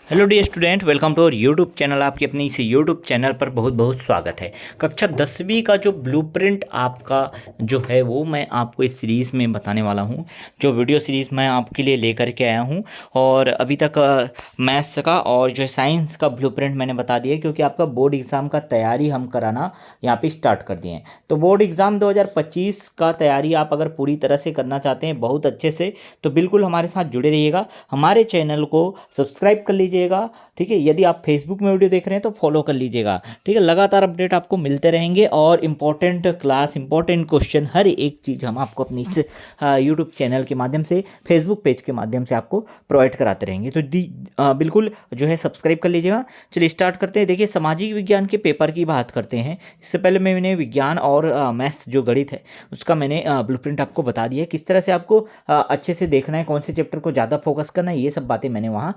Hello dear student, welcome to our YouTube channel. आपकी अपनी इस यूट्यूब चैनल पर बहुत बहुत स्वागत है। कक्षा 10वीं का जो ब्लूप्रिंट आपका जो है वो मैं आपको इस सीरीज़ में बताने वाला हूँ। जो वीडियो सीरीज़ मैं आपके लिए लेकर के आया हूँ। और अभी तक मैथ्स का और जो साइंस का ब्लूप्रिंट मैंने बता दिया, क्योंकि आपका बोर्ड एग्ज़ाम का तैयारी हम कराना यहाँ पे स्टार्ट कर दिए हैं। तो बोर्ड एग्ज़ाम 2025 का तैयारी आप अगर पूरी तरह से करना चाहते हैं बहुत अच्छे से, तो बिल्कुल हमारे साथ जुड़े रहिएगा। हमारे चैनल को सब्सक्राइब कर लीजिएगा, ठीक है। यदि आप फेसबुक में वीडियो देख रहे हैं तो फॉलो कर लीजिएगा, ठीक है। लगातार अपडेट आपको मिलते रहेंगे और इम्पोर्टेंट क्लास, इम्पोर्टेंट क्वेश्चन, हर एक चीज़ हम आपको अपनी इस यूट्यूब चैनल के माध्यम से, फेसबुक पेज के माध्यम से आपको प्रोवाइड कराते रहेंगे। तो बिल्कुल जो है सब्सक्राइब कर लीजिएगा। चलिए स्टार्ट करते हैं। देखिए, सामाजिक विज्ञान के पेपर की बात करते हैं। इससे पहले मैंने विज्ञान और मैथ्स जो गणित है उसका मैंने ब्लूप्रिंट आपको बता दिया है, किस तरह से आपको अच्छे से देखना है, कौन से चैप्टर को ज़्यादा फोकस करना है, ये सब बातें मैंने वहाँ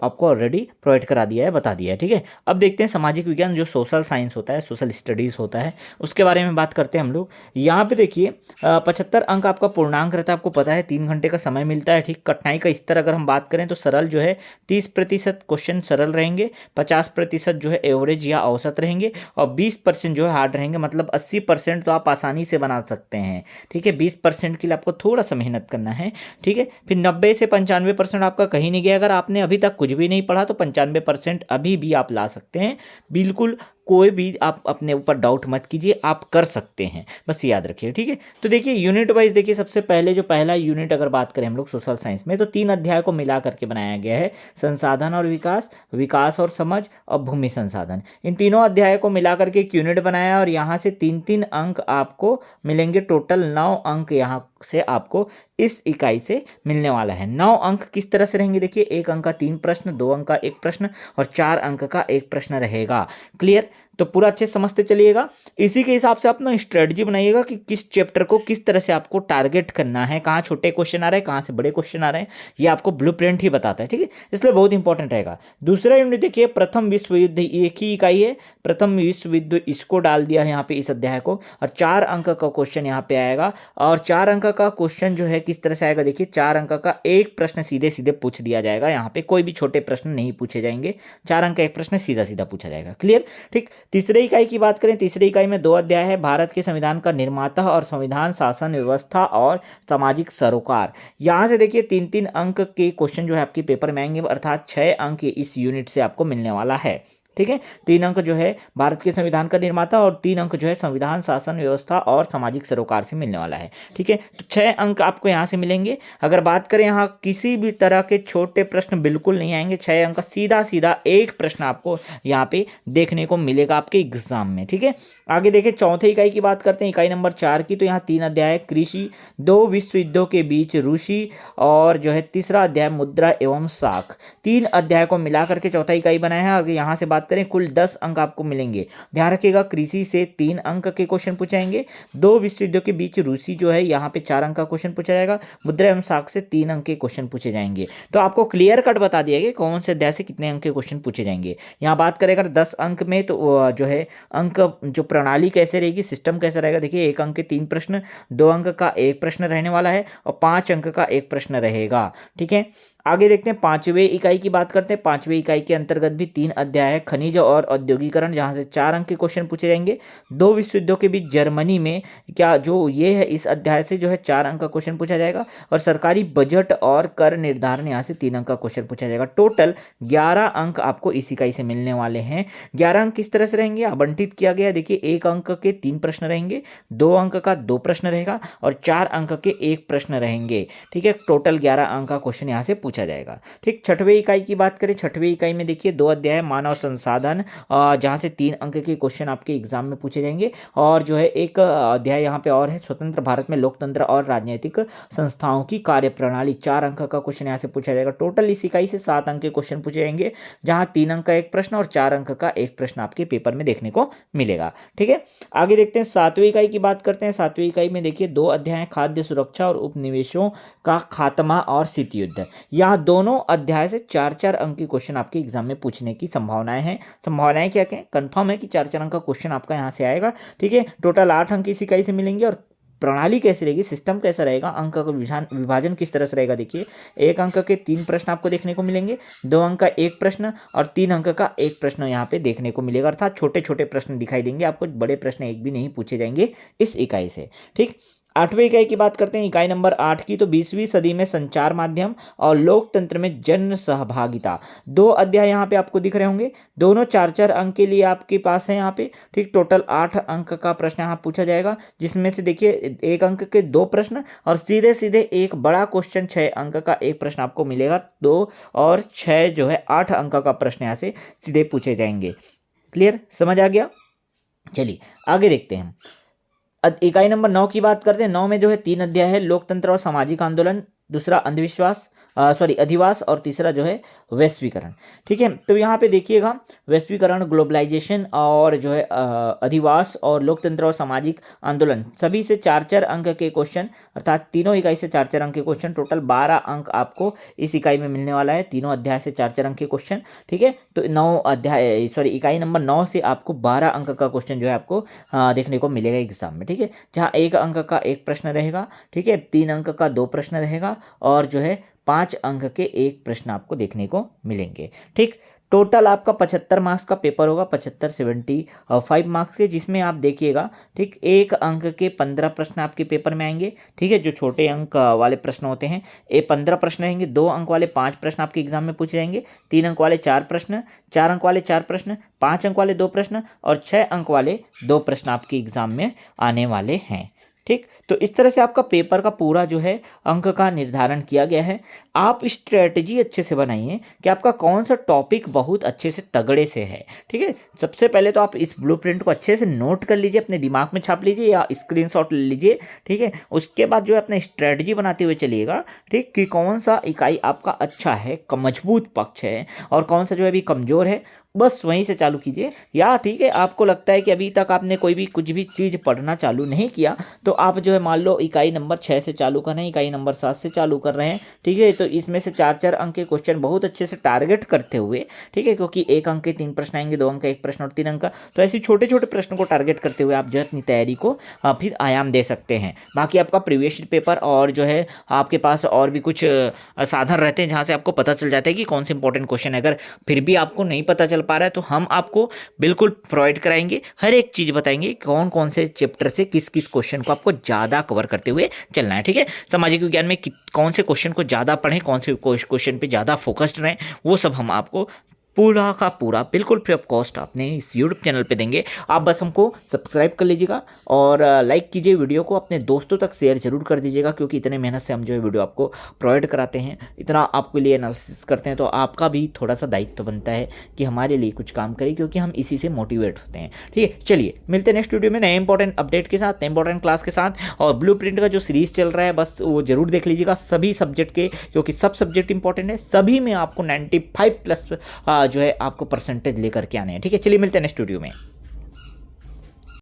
आपको ऑलरेडी प्रोवाइड करा दिया है, बता दिया है, ठीक है। अब देखते हैं सामाजिक विज्ञान जो सोशल साइंस होता है, सोशल स्टडीज़ होता है, उसके बारे में बात करते हैं हम लोग। यहाँ पे देखिए 75 अंक आपका पूर्णांक रहता है, आपको पता है 3 घंटे का समय मिलता है, ठीक। कठिनाई का स्तर अगर हम बात करें तो सरल जो है 30% क्वेश्चन सरल रहेंगे, 50% जो है एवरेज या औसत रहेंगे, और 20% जो है हार्ड रहेंगे। मतलब 80% तो आप आसानी से बना सकते हैं, ठीक है। 20% के लिए आपको थोड़ा सा मेहनत करना है, ठीक है। फिर 90 से 95% आपका कहीं नहीं गया। अगर आपने अभी तक कुछ भी नहीं पढ़ा तो 95% अभी भी आप ला सकते हैं, बिल्कुल। कोई भी आप अपने ऊपर डाउट मत कीजिए, आप कर सकते हैं, बस याद रखिए, ठीक है। तो देखिए यूनिट वाइज, देखिए सबसे पहले जो पहला यूनिट अगर बात करें हम लोग सोशल साइंस में, तो 3 अध्याय को मिला करके बनाया गया है। संसाधन और विकास, विकास और समझ, और भूमि संसाधन। इन तीनों अध्याय को मिला करके एक यूनिट बनाया, और यहाँ से 3-3 अंक आपको मिलेंगे। टोटल 9 अंक यहाँ से आपको इस इकाई से मिलने वाला है। 9 अंक किस तरह से रहेंगे, देखिए 1 अंक का 3 प्रश्न, 2 अंक का 1 प्रश्न, और 4 अंक का 1 प्रश्न रहेगा। क्लियर? तो पूरा अच्छे से समझते चलिएगा। इसी के हिसाब से आप ना स्ट्रेटजी बनाइएगा कि किस चैप्टर को किस तरह से आपको टारगेट करना है, कहाँ छोटे क्वेश्चन आ रहे हैं, कहाँ से बड़े क्वेश्चन आ रहे हैं, ये आपको ब्लूप्रिंट ही बताता है, ठीक है। इसलिए बहुत इंपॉर्टेंट रहेगा। दूसरा यूनिट देखिए, प्रथम विश्व युद्ध, एक ही इकाई है, प्रथम विश्व युद्ध, इसको डाल दिया है यहाँ पे इस अध्याय को, और 4 अंक का क्वेश्चन यहाँ पे आएगा। और 4 अंक का क्वेश्चन जो है किस तरह से आएगा, देखिए 4 अंक का एक प्रश्न सीधे सीधे पूछ दिया जाएगा। यहाँ पे कोई भी छोटे प्रश्न नहीं पूछे जाएंगे, 4 अंक का एक प्रश्न सीधा सीधा पूछा जाएगा। क्लियर? ठीक। तीसरे इकाई की बात करें, तीसरी इकाई में 2 अध्याय है, भारत के संविधान का निर्माता और संविधान, शासन व्यवस्था और सामाजिक सरोकार। यहाँ से देखिए 3-3 अंक के क्वेश्चन जो है आपके पेपर में आएंगे, अर्थात 6 अंक इस यूनिट से आपको मिलने वाला है, ठीक है। 3 अंक जो है भारत के संविधान का निर्माता, और 3 अंक जो है संविधान, शासन व्यवस्था और सामाजिक सरोकार से मिलने वाला है, ठीक है। तो 6 अंक आपको यहाँ से मिलेंगे। अगर बात करें, यहाँ किसी भी तरह के छोटे प्रश्न बिल्कुल नहीं आएंगे। 6 अंक का सीधा सीधा एक प्रश्न आपको यहाँ पे देखने को मिलेगा आपके एग्जाम में, ठीक है। आगे देखिए चौथे इकाई की बात करते हैं, इकाई नंबर 4 की। तो यहाँ 3 अध्याय कृषि, 2 विश्व युद्धों के बीच रूसी, और जो है तीसरा अध्याय मुद्रा एवं साख। 3 अध्याय को मिला करके चौथा इकाई बनाया है। अगर यहाँ से बात करें, कुल 10 अंक आपको मिलेंगे। ध्यान रखिएगा, कृषि से 3 अंक के क्वेश्चन पूछे जाएंगे, 2 विश्व युद्धों के बीच रूसी जो है यहाँ पे 4 अंक का क्वेश्चन पूछा जाएगा, मुद्रा एवं साख से 3 अंक के क्वेश्चन पूछे जाएंगे। तो आपको क्लियर कट बता दिया गया कौन से अध्याय से कितने अंक के क्वेश्चन पूछे जाएंगे। यहाँ बात करें अगर 10 अंक में, तो जो है अंक जो प्रणाली कैसे रहेगी, सिस्टम कैसा रहेगा, देखिए 1 अंक के 3 प्रश्न, 2 अंक का 1 प्रश्न रहने वाला है, और 5 अंक का 1 प्रश्न रहेगा, ठीक है। आगे देखते हैं 5वें इकाई की बात करते हैं। 5वें इकाई के अंतर्गत भी 3 अध्याय है, खनिज और औद्योगिकरण, जहां से 4 अंक के क्वेश्चन पूछे जाएंगे। 2 विश्व युद्धों के बीच जर्मनी में क्या, जो ये है इस अध्याय से जो है 4 अंक का क्वेश्चन पूछा जाएगा, और सरकारी बजट और कर निर्धारण यहाँ से 3 अंक का क्वेश्चन पूछा जाएगा। टोटल 11 अंक आपको इस इकाई से मिलने वाले हैं। 11 अंक किस तरह से रहेंगे, आवंटित किया गया, देखिए 1 अंक के 3 प्रश्न रहेंगे, 2 अंक का 2 प्रश्न रहेगा, और 4 अंक के 1 प्रश्न रहेंगे, ठीक है। टोटल 11 अंक का क्वेश्चन यहाँ से पूछा जाएगा, ठीक। 6वें इकाई की बात करें, 6वें इकाई में देखिए 2 अध्याय मानव संसाधन, जहां से 3 अंक के क्वेश्चन आपके एग्जाम में पूछे जाएंगे, और जो है एक अध्याय यहाँ पे और है, स्वतंत्र भारत में लोकतंत्र और राजनीतिक संस्थाओं की कार्यप्रणाली। 4 अंक का क्वेश्चन यहाँ से पूछा जाएगा। टोटल इस इकाई से 7 अंक के क्वेश्चन पूछे जाएंगे, जहां 3 अंक का 1 प्रश्न और 4 अंक का 1 प्रश्न आपके पेपर में देखने को मिलेगा, ठीक है। आगे देखते हैं 7वीं इकाई की बात करते हैं। 7वीं इकाई में देखिए 2 अध्याय, खाद्य सुरक्षा और उपनिवेशों का खात्मा और शीत युद्ध। यहाँ दोनों अध्याय से 4-4 अंक के क्वेश्चन आपके एग्जाम में पूछने की संभावनाएं हैं। संभावनाएं क्या कंफर्म है कि 4-4 अंक का क्वेश्चन आपका यहाँ से आएगा, ठीक है। टोटल 8 अंक इस इकाई से मिलेंगे, और प्रणाली कैसी रहेगी, सिस्टम कैसा रहेगा, अंक का विभाजन किस तरह से रहेगा। देखिए 1 अंक के 3 प्रश्न आपको देखने को मिलेंगे, 2 अंक का 1 प्रश्न और 3 अंक का 1 प्रश्न यहाँ पे देखने को मिलेगा, अर्थात छोटे छोटे प्रश्न दिखाई देंगे आपको, बड़े प्रश्न एक भी नहीं पूछे जाएंगे इस इकाई से। ठीक, 8वीं इकाई की बात करते हैं, इकाई नंबर 8 की। तो 20वीं सदी में संचार माध्यम और लोकतंत्र में जन सहभागिता, 2 अध्याय यहाँ पे आपको दिख रहे होंगे, दोनों 4-4 अंक के लिए आपके पास है यहाँ पे। ठीक, टोटल 8 अंक का प्रश्न यहाँ पूछा जाएगा, जिसमें से देखिए 1 अंक के 2 प्रश्न और सीधे सीधे एक बड़ा क्वेश्चन 6 अंक का 1 प्रश्न आपको मिलेगा। 2 और 6 जो है 8 अंक का प्रश्न यहाँ से सीधे पूछे जाएंगे। क्लियर, समझ आ गया। चलिए आगे देखते हैं। इकाई नंबर 9 की बात करते हैं। 9 में जो है 3 अध्याय है, लोकतंत्र और सामाजिक आंदोलन, दूसरा अंधविश्वास अधिवास और तीसरा जो है वैश्वीकरण। ठीक है, तो यहाँ पे देखिएगा वैश्वीकरण, ग्लोबलाइजेशन और जो है अधिवास और लोकतंत्र और सामाजिक आंदोलन, सभी से 4-4 अंक के क्वेश्चन, अर्थात तीनों इकाई से 4-4 अंक के क्वेश्चन, टोटल 12 अंक आपको इस इकाई में मिलने वाला है, तीनों अध्याय से 4-4 अंक के क्वेश्चन। ठीक है, तो इकाई नंबर 9 से आपको 12 अंक का क्वेश्चन जो है आपको देखने को मिलेगा एग्जाम में। ठीक है, जहाँ 1 अंक का 1 प्रश्न रहेगा, ठीक है, 3 अंक का 2 प्रश्न रहेगा और जो है 5 अंक के 1 प्रश्न आपको देखने को मिलेंगे। ठीक, टोटल आपका 75 मार्क्स का पेपर होगा, 75 मार्क्स के, जिसमें आप देखिएगा ठीक 1 अंक के 15 प्रश्न आपके पेपर में आएंगे। ठीक है, जो छोटे अंक वाले प्रश्न होते हैं ये 15 प्रश्न रहेंगे, 2 अंक वाले 5 प्रश्न आपके एग्जाम में पूछे जाएंगे, 3 अंक वाले 4 प्रश्न, 4 अंक वाले 4 प्रश्न, 5 अंक वाले 2 प्रश्न और 6 अंक वाले 2 प्रश्न आपके एग्जाम में आने वाले हैं। ठीक, तो इस तरह से आपका पेपर का पूरा जो है अंक का निर्धारण किया गया है। आप स्ट्रेटजी अच्छे से बनाइए कि आपका कौन सा टॉपिक बहुत अच्छे से तगड़े से है। ठीक है, सबसे पहले तो आप इस ब्लूप्रिंट को अच्छे से नोट कर लीजिए, अपने दिमाग में छाप लीजिए या स्क्रीनशॉट ले लीजिए। ठीक है, उसके बाद जो है अपना स्ट्रेटजी बनाते हुए चलिएगा। ठीक, कि कौन सा इकाई आपका अच्छा है, मजबूत पक्ष है और कौन सा जो है अभी कमज़ोर है, बस वहीं से चालू कीजिए। या ठीक है, आपको लगता है कि अभी तक आपने कोई भी कुछ भी चीज़ पढ़ना चालू नहीं किया, तो आप जो है मान लो इकाई नंबर 6 से चालू कर रहे हैं, इकाई नंबर 7 से चालू कर रहे हैं। ठीक है, तो इसमें से 4-4 अंक के क्वेश्चन बहुत अच्छे से टारगेट करते हुए, ठीक है, क्योंकि 1 अंक के 3 प्रश्न आएंगे, 2 अंक का 1 प्रश्न और 3 अंक का, तो ऐसे छोटे छोटे प्रश्न को टारगेट करते हुए आप जो है अपनी तैयारी को फिर आयाम दे सकते हैं। बाकी आपका प्रीवियस पेपर और जो है आपके पास और भी कुछ साधन रहते हैं जहाँ से आपको पता चल जाता है कि कौन से इंपॉर्टेंट क्वेश्चन है। अगर फिर भी आपको नहीं पता चल पा रहा है तो हम आपको बिल्कुल प्रोवाइड कराएंगे, हर एक चीज़ बताएंगे कौन कौन से चैप्टर से किस किस क्वेश्चन को आपको ज़्यादा कवर करते हुए चलना है। ठीक है, सामाजिक विज्ञान में कौन से क्वेश्चन को ज़्यादा पढ़ें, कौन से क्वेश्चन पे ज़्यादा फोकस्ड रहें, वो सब हम आपको पूरा का पूरा बिल्कुल फ्री ऑफ कॉस्ट अपने इस यूट्यूब चैनल पे देंगे। आप बस हमको सब्सक्राइब कर लीजिएगा और लाइक कीजिए, वीडियो को अपने दोस्तों तक शेयर जरूर कर दीजिएगा, क्योंकि इतने मेहनत से हम जो है वीडियो आपको प्रोवाइड कराते हैं, इतना आपके लिए एनालिसिस करते हैं, तो आपका भी थोड़ा सा दायित्व बनता है कि हमारे लिए कुछ काम करें, क्योंकि हम इसी से मोटिवेट होते हैं। ठीक है, चलिए मिलते हैं नेक्स्ट वीडियो में नए इंपॉर्टेंट अपडेट के साथ, नए इंपॉर्टेंट क्लास के साथ। और ब्लूप्रिंट का जो सीरीज चल रहा है बस वो जरूर देख लीजिएगा, सभी सब्जेक्ट के, क्योंकि सब सब्जेक्ट इंपॉर्टेंट है, सभी में आपको 95+ जो है आपको परसेंटेज लेकर के आने हैं। ठीक है, चलिए मिलते हैं नेक्स्ट वीडियो में।